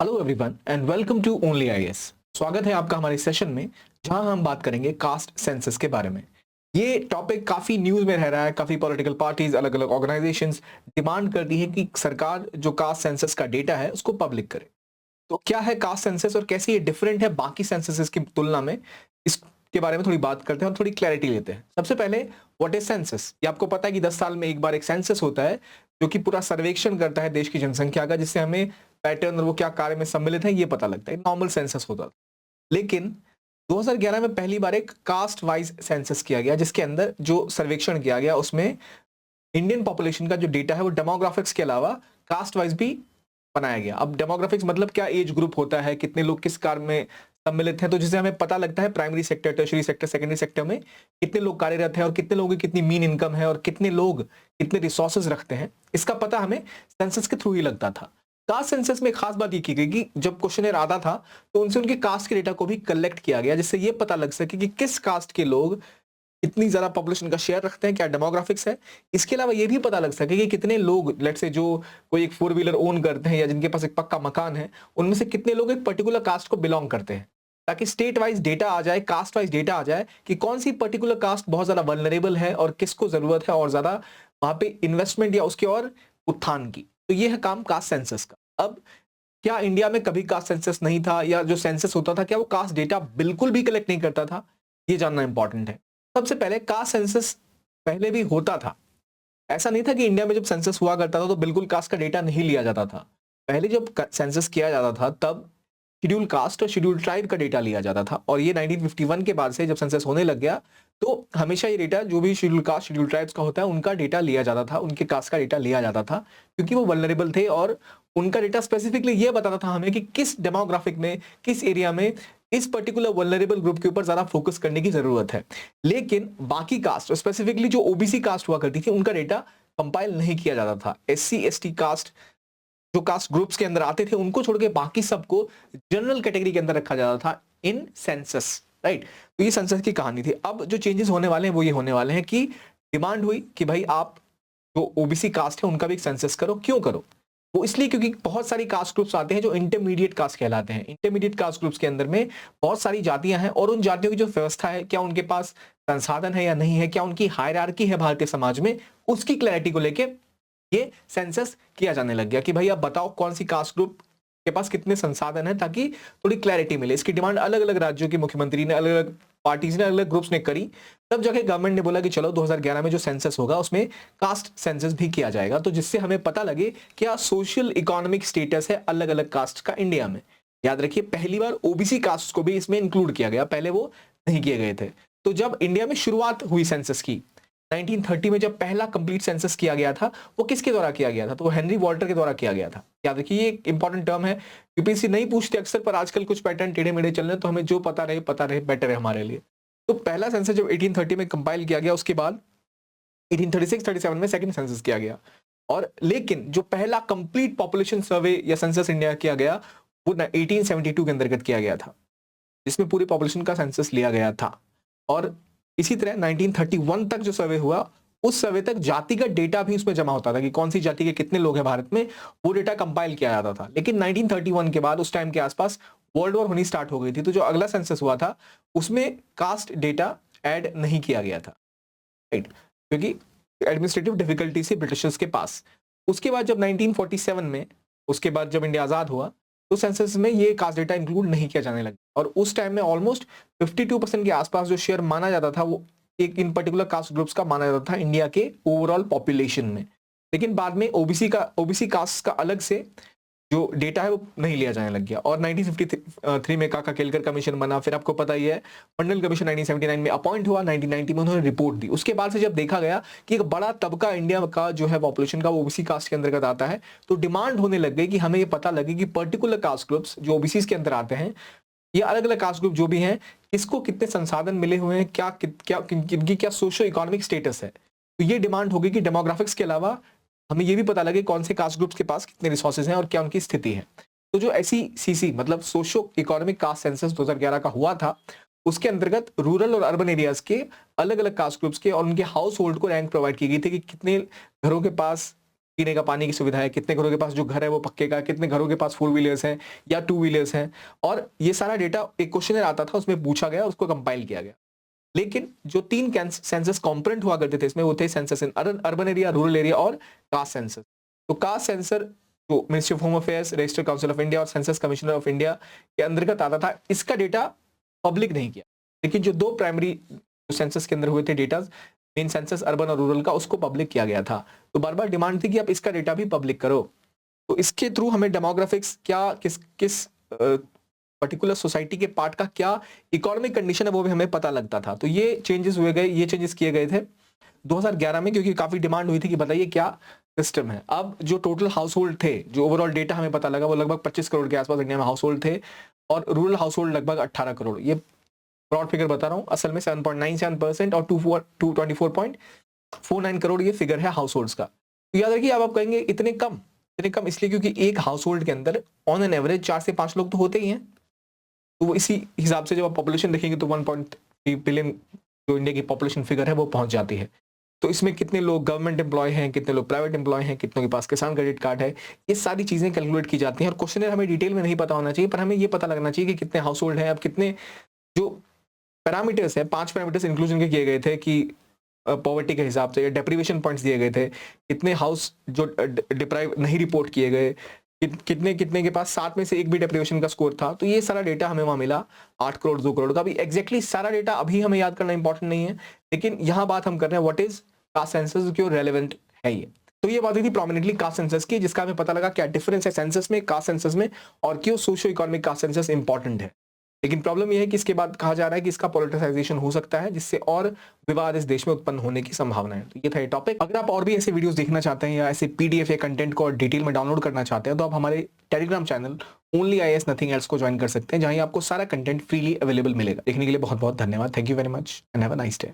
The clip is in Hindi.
Hello everyone and welcome to only IAS. स्वागत है आपका हमारे सेशन में जहां हम बात करेंगे कास्ट सेंसस के बारे में। ये टॉपिक काफी न्यूज में रह रहा है, काफी पॉलिटिकल पार्टीज, अलग अलग ऑर्गेनाइजेशंस डिमांड करती है कि सरकार जो कास्ट सेंसस का डेटा है उसको पब्लिक करे। तो क्या है कास्ट सेंसस और कैसे ये डिफरेंट है बाकी सेंससेस की तुलना में, इसके बारे में थोड़ी बात करते हैं और थोड़ी क्लैरिटी लेते हैं। सबसे पहले व्हाट इज सेंसस। ये आपको पता है कि 10 साल में एक बार एक सेंसस होता है जो कि पूरा सर्वेक्षण करता है देश की जनसंख्या का, जिससे हमें पैटर्न और वो क्या कार्य में सम्मिलित है ये पता लगता है। नॉर्मल सेंसस होता था, लेकिन 2011 में पहली बार एक कास्ट वाइज सेंसस किया गया, जिसके अंदर जो सर्वेक्षण किया गया उसमें इंडियन पॉपुलेशन का जो डेटा है वो डेमोग्राफिक्स के अलावा कास्ट वाइज भी बनाया गया। अब डेमोग्राफिक्स मतलब क्या, एज ग्रुप होता है, कितने लोग किस कार्य में सम्मिलित हैं, तो जिससे हमें पता लगता है primary sector, tertiary sector, secondary sector में कितने लोग कार्यरत हैं और कितने लोगों की कितनी मीन इनकम है और कितने लोग कितने रिसोर्सेज रखते हैं। इसका पता हमें सेंसस के थ्रू ही लगता था। कास्ट सेंसस में खास बात ये की गई कि जब क्वेश्चनर आता था तो उनसे उनके कास्ट के डेटा को भी कलेक्ट किया गया, जिससे ये पता लग सके कि किस कास्ट के लोग इतनी ज्यादा पॉपुलेशन का शेयर रखते हैं, क्या डेमोग्राफिक्स है। इसके अलावा ये भी पता लग सके कि कितने लोग, लेट से जो कोई एक 4 व्हीलर ओन करते हैं या जिनके पास एक पक्का मकान है, उनमें से कितने लोग एक पर्टिकुलर कास्ट को बिलोंग करते हैं, ताकि स्टेट वाइज डेटा आ जाए, कास्ट वाइज डेटा आ जाए कि कौन सी पर्टिकुलर कास्ट बहुत ज्यादा वल्नरेबल है और किसको जरूरत है और ज्यादा वहां पे इन्वेस्टमेंट या उसकी और उत्थान की। तो ये है काम कास्ट सेंसस का। अब क्या इंडिया में कभी कास्ट सेंसस नहीं था, या जो सेंसस होता था क्या वो कास्ट डेटा बिल्कुल भी कलेक्ट नहीं करता था, ये जानना इंपॉर्टेंट है। सबसे पहले कास्ट सेंसस पहले भी होता था। ऐसा नहीं था कि इंडिया में जब सेंसस हुआ करता था तो बिल्कुल कास्ट का डेटा नहीं लिया जाता था। पहले जब सेंसस किया जाता था तब शेड्यूल कास्ट और शेड्यूल ट्राइब का डेटा लिया जाता था, और ये 1951 के बाद से जब सेंसस होने लग गया तो हमेशा ये डेटा जो भी शेड्यूल कास्ट, शेड्यूल ट्राइब्स का होता है उनका डेटा लिया जाता था, उनके कास्ट का डेटा लिया जाता था, क्योंकि वो वल्नरेबल थे और उनका डेटा स्पेसिफिकली ये बताता था हमें कि किस डेमोग्राफिक में, किस एरिया में इस पर्टिकुलर वल्नरेबल ग्रुप के ऊपर ज्यादा फोकस करने की जरूरत है। लेकिन बाकी कास्ट, स्पेसिफिकली जो ओबीसी कास्ट हुआ करती थी, उनका डेटा कंपाइल नहीं किया जाता था। एससी एसटी कास्ट जो कास्ट ग्रुप्स के अंदर आते थे उनको छोड़ के बाकी सबको जनरल कैटेगरी के अंदर रखा जाता था इन सेंसस, राइट। तो ये सेंसस की कहानी थी। अब जो चेंजेस होने वाले हैं वो ये होने वाले हैं कि डिमांड हुई कि भाई आप जो ओबीसी कास्ट है उनका भी एक सेंसस करो। क्यों करो? वो इसलिए क्योंकि बहुत सारी कास्ट ग्रुप्स आते हैं जो इंटरमीडिएट कास्ट कहलाते हैं। इंटरमीडिएट कास्ट ग्रुप्स के अंदर में बहुत सारी जातियां हैं, और उन जातियों की जो व्यवस्था है, क्या उनके पास संसाधन है या नहीं है, क्या उनकी हायरार्की है भारतीय समाज में, उसकी क्लैरिटी को लेके ये सेंसस किया जाने लग गया कि भाई आप बताओ कौन सी कास्ट ग्रुप के पास कितने संसाधन है, ताकि थोड़ी क्लैरिटी मिले। इसकी डिमांड अलग अलग राज्यों के मुख्यमंत्री ने, अलग अलग पार्टीज ने, अलग अलग ग्रुप्स ने करी। तब जाके गवर्नमेंट ने बोला कि चलो 2011 में जो सेंसस होगा उसमें कास्ट सेंसस भी किया जाएगा, तो जिससे हमें पता लगे क्या सोशल इकोनॉमिक स्टेटस है अलग अलग कास्ट का इंडिया में। याद रखिए पहली बार ओबीसी कास्ट को भी इसमें इंक्लूड किया गया, पहले वो नहीं किए गए थे। तो जब इंडिया में शुरुआत हुई सेंसस की 1930 में, जब पहला कंप्लीट सेंसस किया गया था, वो किसके द्वारा किया गया था? तो वो हेनरी वॉल्टर के द्वारा किया गया था। याद रखिए ये एक इंपॉर्टेंट टर्म है, यूपीएससी नहीं पूछते अक्सर, पर आजकल कुछ पैटर्न टेढ़े मेढ़े चल रहे हैं, तो हमें जो पता रहे बेटर है हमारे लिए। तो पहला सेंसस जब 1830 में कंपाइल किया गया, उसके बाद 1836-37 में सेकंड सेंसस किया गया। और लेकिन जो पहला कंप्लीट पॉपुलेशन सर्वे या सेंसस इंडिया किया गया वो 1872 के अंतर्गत किया गया था, जिसमें पूरी पॉपुलेशन का सेंसस लिया गया था। और इसी तरह 1931 तक जो सर्वे हुआ, उस सर्वे तक जातिगत डेटा भी उसमें जमा होता था कि कौन सी जाति के कितने लोग हैं भारत में, वो डेटा कंपाइल किया जाता था। लेकिन 1931 के बाद, उस टाइम के आसपास वर्ल्ड वॉर होनी स्टार्ट हो गई थी, तो जो अगला सेंसस हुआ था उसमें कास्ट डेटा ऐड नहीं किया गया था, राइट, क्योंकि एडमिनिस्ट्रेटिव डिफिकल्टी से ब्रिटिशर्स के पास। उसके बाद जब 1947 में, उसके बाद जब इंडिया आजाद हुआ, तो सेंसस में ये कास्ट डेटा इंक्लूड नहीं किया जाने लगा, और उस टाइम में ऑलमोस्ट 52% के आसपास जो शेयर माना जाता था वो एक इन पर्टिकुलर कास्ट ग्रुप्स का माना जाता था इंडिया के ओवरऑल पॉपुलेशन में। लेकिन बाद में ओबीसी कास्ट का अलग से जो डेटा है वो नहीं लिया जाने लग गया, और 1953 में काका केलकर कमीशन बना। फिर आपको पता ही है मंडल कमीशन 1979 में अपॉइंट हुआ, 1990 में उन्होंने रिपोर्ट दी। उसके बाद से जब देखा गया कि एक बड़ा तबका इंडिया का जो है पॉपुलेशन का वो ओबीसी कास्ट के अंतर्गत आता है, तो डिमांड होने लग गई कि हमें ये पता लगे कि पर्टिकुलर कास्ट ग्रुप्स जो ओबीसी के अंदर आते हैं, या अलग अलग कास्ट ग्रुप जो भी हैं, किसको कितने संसाधन मिले हुए हैं, किनकी क्या सोशो इकोनॉमिक स्टेटस है। तो ये डिमांड होगी कि डेमोग्राफिक्स के अलावा हमें ये भी पता लगे कौन से कास्ट ग्रुप्स के पास कितने रिसोर्सेज हैं और क्या उनकी स्थिति है। तो जो एसईसीसी मतलब सोशो इकोनॉमिक कास्ट सेंसस 2011 का हुआ था, उसके अंतर्गत रूरल और अर्बन एरियाज के अलग अलग कास्ट ग्रुप्स के और उनके हाउस होल्ड को रैंक प्रोवाइड की गई थी कि कितने घरों के पास पीने का पानी की सुविधा है, कितने घरों के पास जो घर है वो पक्के का, कितने घरों के पास 4 व्हीलर्स हैं या 2 व्हीलर्स हैं, और ये सारा डेटा एक क्वेश्चनर आता था, उसमें पूछा गया, उसको कंपाइल किया गया। लेकिन जो 3 सेंसस कंपोनेंट हुआ करते थे इसमें, वो थे census in urban area, rural area और कास्ट सेंसस। तो कास्ट सेंसर जो ministry of home affairs, register council of India और सेंसस कमिश्नर ऑफ इंडिया के अंतर्गत आता था, इसका डेटा पब्लिक नहीं किया। लेकिन जो 2 प्राइमरी सेंसस के अंदर हुए थे डेटा, मेन सेंसस अर्बन और रूरल का, उसको पब्लिक किया गया था। तो बार बार डिमांड थी कि आप इसका डेटा भी पब्लिक करो। तो इसके थ्रू हमें डेमोग्राफिक्स क्या, किस पर्टिकुलर सोसाइटी के पार्ट का क्या इकोनॉमिक कंडीशन है वो भी हमें पता लगता था। तो ये चेंजेस हुए गए, ये चेंजेस किए गए थे 2011 में, क्योंकि काफी डिमांड हुई थी कि बताइए क्या सिस्टम है। अब जो टोटल हाउस होल्ड थे, जो ओवरऑल डेटा हमें पता लगा, वो लगभग 25 करोड़ के आसपास इंडिया में हाउस होल्ड थे, और रूरल हाउस होल्ड लगभग 18 करोड़। ये ब्रॉड फिगर बता रहा हूँ, असल में 7.97% और 224.49 करोड़ ये फिगर है हाउस होल्ड्स का। तो याद रखिए, अब आप कहेंगे इतने कम इसलिए क्योंकि एक हाउस होल्ड के अंदर ऑन एन एवरेज 4 से 5 लोग तो होते ही हैं। तो वो इसी हिसाब से जब आप पॉपुलेशन देखेंगे तो 1.3 बिलियन जो इंडिया की पॉपुलेशन फिगर है वो पहुंच जाती है। तो इसमें कितने लोग गवर्नमेंट एम्प्लॉय हैं, कितने लोग प्राइवेट एम्प्लॉय हैं, कितनों के पास किसान क्रेडिट कार्ड है, ये सारी चीजें कैलकुलेट की जाती हैं। और क्वेश्चनर हमें डिटेल में नहीं पता होना चाहिए, पर हमें ये पता लगना चाहिए कि कितने हाउस होल्ड हैं। अब कितने जो पैरामीटर्स है, 5 पैरामीटर्स इंक्लूजन के किए गए थे कि पॉवर्टी के हिसाब से, या डेप्रीवेशन पॉइंट्स दिए गए थे, कितने हाउस जो डिप्राइव नहीं रिपोर्ट किए गए, कितने के पास 7 में से एक भी डेप्रीवेशन का स्कोर था। तो ये सारा डेटा हमें वहां मिला 8 करोड़ 2 करोड़ का। अभी एग्जैक्टली सारा डेटा अभी हमें याद करना इंपॉर्टेंट नहीं है, लेकिन यहाँ बात हम कर रहे हैं व्हाट इज कास्ट सेंसस, क्यों रेलेवेंट है ये। तो ये बात हुई थी प्रोमिनेंटली कास्ट सेंसस की, जिसका हमें पता लगा क्या डिफरेंस है सेंसस में, कास्ट सेंसस में, और क्यों socio economic caste census important है। लेकिन प्रॉब्लम यह है कि इसके बाद कहा जा रहा है कि इसका पॉलिटिसाइजेशन हो सकता है, जिससे और विवाद इस देश में उत्पन्न होने की संभावना है। तो ये था ये टॉपिक। अगर आप और भी ऐसे वीडियोस देखना चाहते हैं या ऐसे पीडीएफ या कंटेंट को डिटेल में डाउनलोड करना चाहते हैं, तो आप हमारे Telegram channel only IAS nothing else को ज्वाइन कर सकते हैं, जहां आपको सारा कंटेंट फ्रीली अवेलेबल मिलेगा। देखने के लिए बहुत बहुत धन्यवाद। Thank you very much and have a nice day.